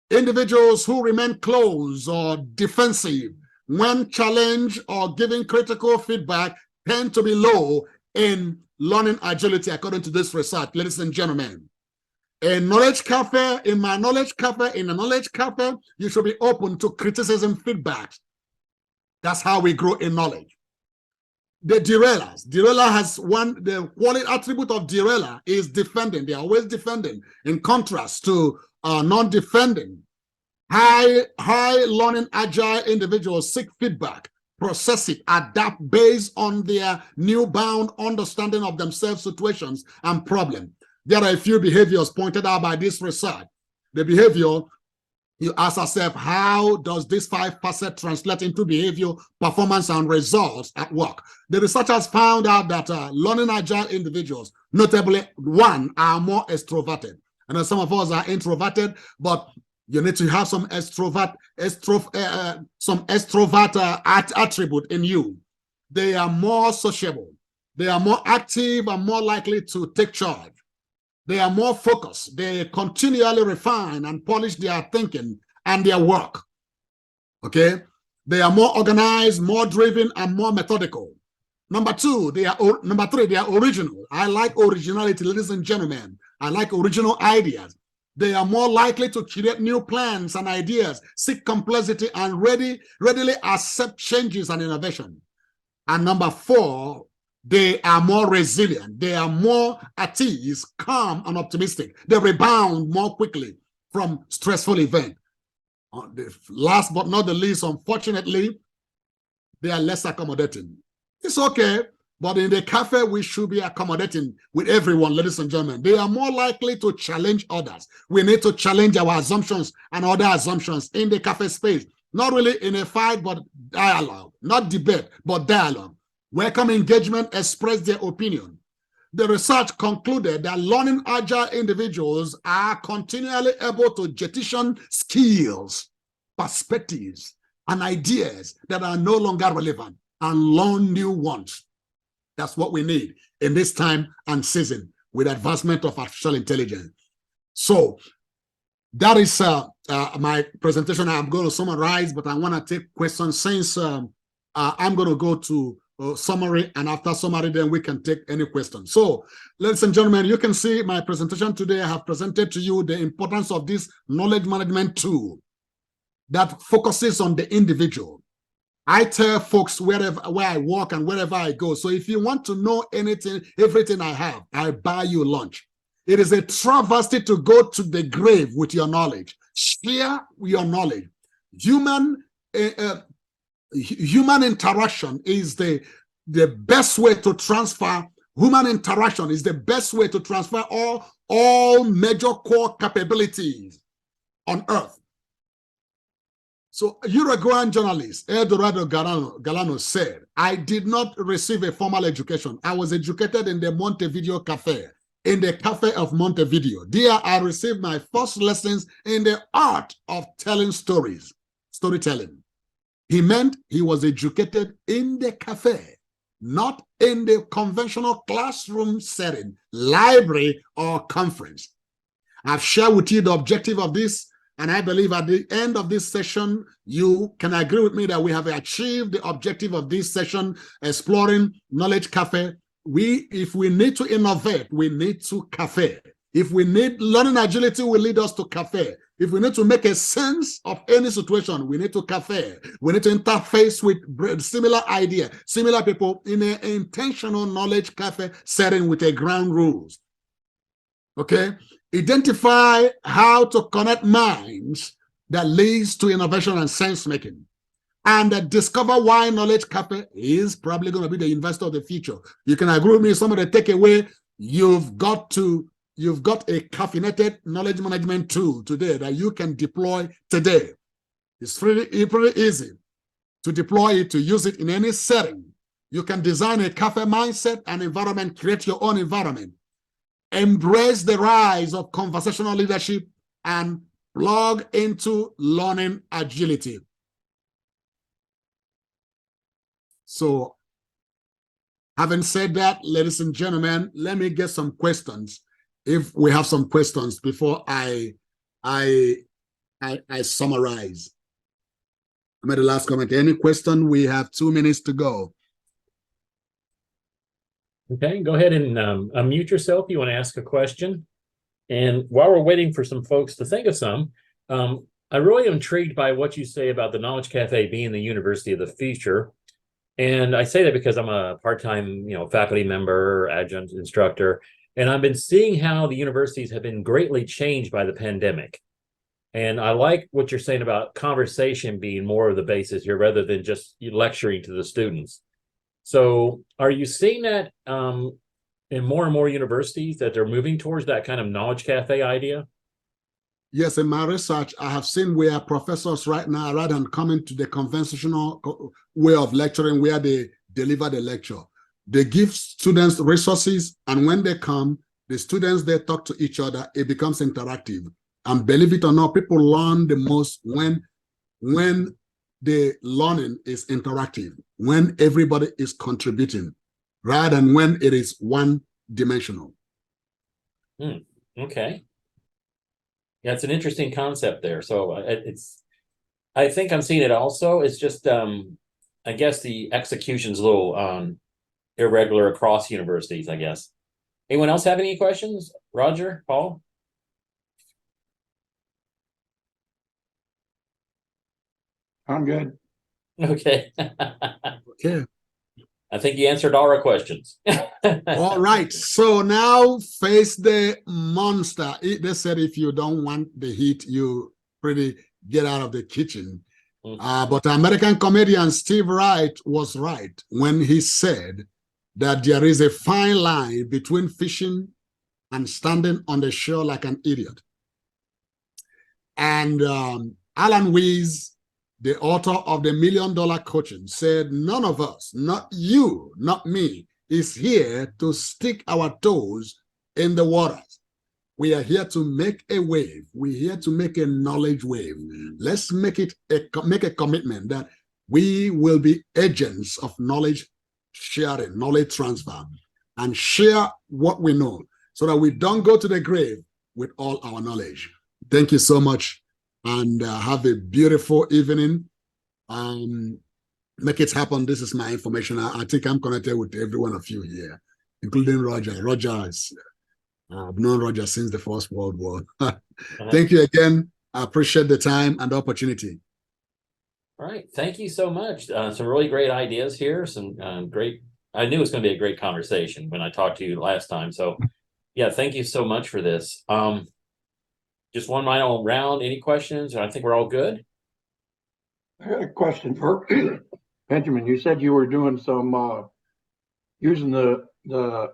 Individuals who remain closed or defensive when challenged or giving critical feedback tend to be low in learning agility, according to this research, ladies and gentlemen. In Knowledge Café, in my Knowledge Café, in a Knowledge Café, you should be open to criticism, feedback. That's how we grow in knowledge. The derailers. Derailer has the quality attribute of derailer is defending. They are always defending, in contrast to non-defending. High learning agile individuals seek feedback, process it, adapt based on their newfound understanding of themselves, situations, and problems. There are a few behaviors pointed out by this research. The behavior, you ask yourself, how does this 5% translate into behavior, performance, and results at work? The researchers found out that learning agile individuals, notably one, are more extroverted. I know some of us are introverted, but you need to have some extrovert attribute in you. They are more sociable. They are more active and more likely to take charge. They are more focused. They continually refine and polish their thinking and their work. Okay? They are more organized, more driven, and more methodical. Number three, they are original. I like originality, ladies and gentlemen. I like original ideas. They are more likely to create new plans and ideas, seek complexity, and readily accept changes and innovation. And number four, they are more resilient. They are more at ease, calm, and optimistic. They rebound more quickly from stressful events. Last but not the least, unfortunately, they are less accommodating. It's okay, but in the cafe, we should be accommodating with everyone, ladies and gentlemen. They are more likely to challenge others. We need to challenge our assumptions and other assumptions in the cafe space. Not really in a fight, but dialogue. Not debate, but dialogue. Welcome engagement, express their opinion. The research concluded that learning agile individuals are continually able to jettison skills, perspectives, and ideas that are no longer relevant and learn new ones. That's what we need in this time and season with advancement of artificial intelligence. So that is my presentation. I'm going to summarize, but I want to take questions since I'm going to go to summary, and after summary, then we can take any questions. So, ladies and gentlemen, you can see my presentation today. I have presented to you the importance of this knowledge management tool that focuses on the individual. I tell folks where I walk and wherever I go. So if you want to know anything, everything I have, I buy you lunch. It is a travesty to go to the grave with your knowledge. Share your knowledge. Human interaction is the best way to transfer. Human interaction is the best way to transfer all major core capabilities on Earth. So Uruguayan journalist Eduardo Galano said, I did not receive a formal education. I was educated in the Montevideo Cafe, in the Cafe of Montevideo. There I received my first lessons in the art of telling stories, storytelling. He meant he was educated in the cafe, not in the conventional classroom setting, library, or conference. I've shared with you the objective of this, and I believe at the end of this session, you can agree with me that we have achieved the objective of this session, exploring Knowledge Cafe. If we need to innovate, we need to cafe. If we need learning agility, will lead us to cafe. If we need to make a sense of any situation, we need to cafe. We need to interface with similar idea, similar people in an intentional Knowledge Cafe setting with a ground rules. Okay? Identify how to connect minds that leads to innovation and sense making. And discover why Knowledge Cafe is probably going to be the university of the future. You can agree with me, some of the takeaway, you've got a caffeinated knowledge management tool today that you can deploy today. It's pretty easy to deploy it, to use it in any setting. You can design a cafe mindset and environment, create your own environment. Embrace the rise of conversational leadership and plug into learning agility. So, having said that, ladies and gentlemen, let me get some questions. If we have some questions before I summarize. I made the last comment. Any question? We have 2 minutes to go. Okay, go ahead and unmute yourself. You want to ask a question. And while we're waiting for some folks to think of some, I really am intrigued by what you say about the Knowledge Cafe being the university of the future. And I say that because I'm a part-time, faculty member, adjunct instructor, and I've been seeing how the universities have been greatly changed by the pandemic. And I like what you're saying about conversation being more of the basis here rather than just lecturing to the students. So are you seeing that in more and more universities that they're moving towards that kind of Knowledge Cafe idea? Yes, in my research, I have seen where professors right now, rather than coming to the conventional way of lecturing where they deliver the lecture, they give students resources, and when they come, the students, they talk to each other, it becomes interactive. And believe it or not, people learn the most when the learning is interactive, when everybody is contributing, rather than when it is one-dimensional. Okay. Yeah, it's an interesting concept there. So I think I'm seeing it also. It's just, I guess the execution's a little irregular across universities, I guess. Anyone else have any questions? Roger, Paul? I'm good. Okay. Okay. I think you answered all our questions. All right. So now face the monster. They said if you don't want the heat, you pretty get out of the kitchen. But American comedian Steve Wright was right when he said that there is a fine line between fishing and standing on the shore like an idiot. And Alan Weiss, the author of the $1 Million Coaching, said, none of us, not you, not me, is here to stick our toes in the waters. We are here to make a wave. We're here to make a knowledge wave. Let's make a commitment that we will be agents of knowledge sharing, knowledge transfer, and share what we know so that we don't go to the grave with all our knowledge. Thank you so much. And have a beautiful evening. Make it happen. This is my information. I think I'm connected with every one of you here, including Roger. Roger is, I've known Roger since the First World War. Thank you again. I appreciate the time and the opportunity. All right. Thank you so much. Some really great ideas here. Some great, I knew it was going to be a great conversation when I talked to you last time. So yeah, thank you so much for this. Just one final round. Any questions? I think we're all good. I got a question for Benjamin. You said you were doing some using the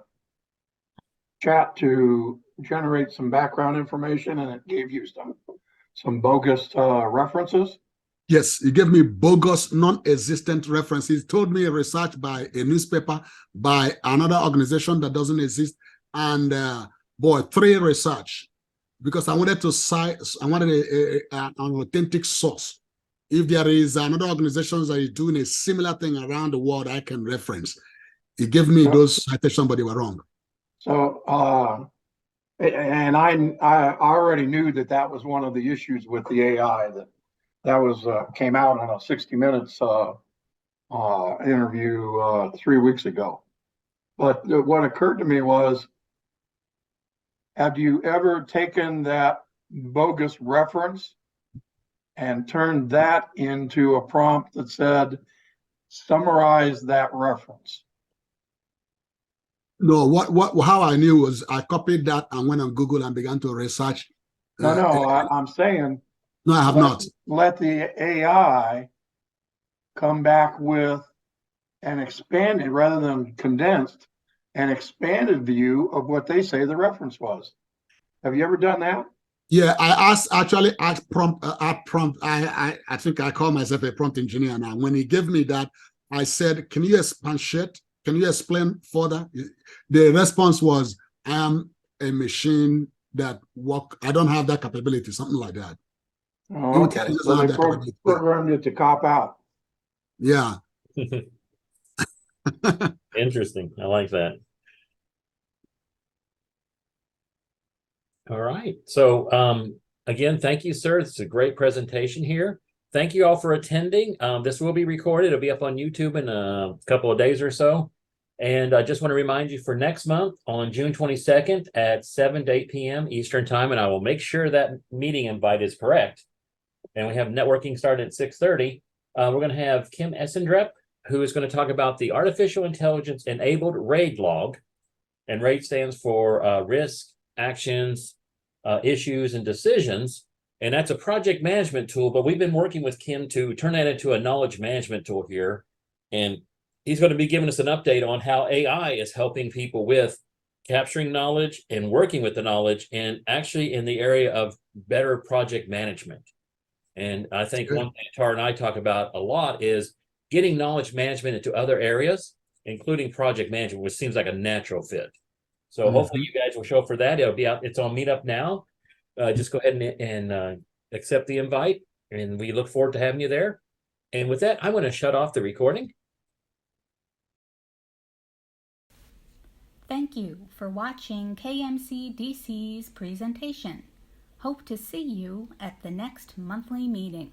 chat to generate some background information, and it gave you some bogus references. Yes, he gave me bogus, non-existent references. Told me a research by a newspaper, by another organization that doesn't exist, and boy, 3 research. Because I wanted to cite, I wanted an authentic source. if there is another organization that is doing a similar thing around the world, I can reference. It gave me those citations, but they were wrong. So, and I already knew that was one of the issues with the AI that was came out on a 60 Minutes interview 3 weeks ago. But what occurred to me was, have you ever taken that bogus reference and turned that into a prompt that said, summarize that reference? No, how I knew was I copied that and went on Google and began to research. I'm saying. No, I have not. Let the AI come back with an expanded, rather than condensed, an expanded view of what they say the reference was. Have you ever done that? Yeah, I think I call myself a prompt engineer now. When he gave me that, I said, can you expatiate? Can you explain further? The response was, I am a machine that I don't have that capability, something like that. Oh, okay. So they programmed it to cop out. Yeah. Interesting. I like that. All right. So again, thank you, sir. It's a great presentation here. Thank you all for attending. This will be recorded. It'll be up on YouTube in a couple of days or so. And I just want to remind you for next month on June 22nd at 7 to 8 p.m. Eastern time, and I will make sure that meeting invite is correct. And we have networking started at 6:30. We're going to have Kim Essendrep, who is going to talk about the artificial intelligence enabled RAID log. And RAID stands for risk, actions, issues, and decisions. And that's a project management tool, but we've been working with Kim to turn that into a knowledge management tool here. And he's going to be giving us an update on how AI is helping people with capturing knowledge and working with the knowledge, and actually in the area of better project management. And I think one thing Tara and I talk about a lot is getting knowledge management into other areas, including project management, which seems like a natural fit. So hopefully you guys will show up for that. It'll be out. It's on Meetup now. Just go ahead and accept the invite, and we look forward to having you there. And with that, I'm going to shut off the recording. Thank you for watching KMCDC's presentation. Hope to see you at the next monthly meeting.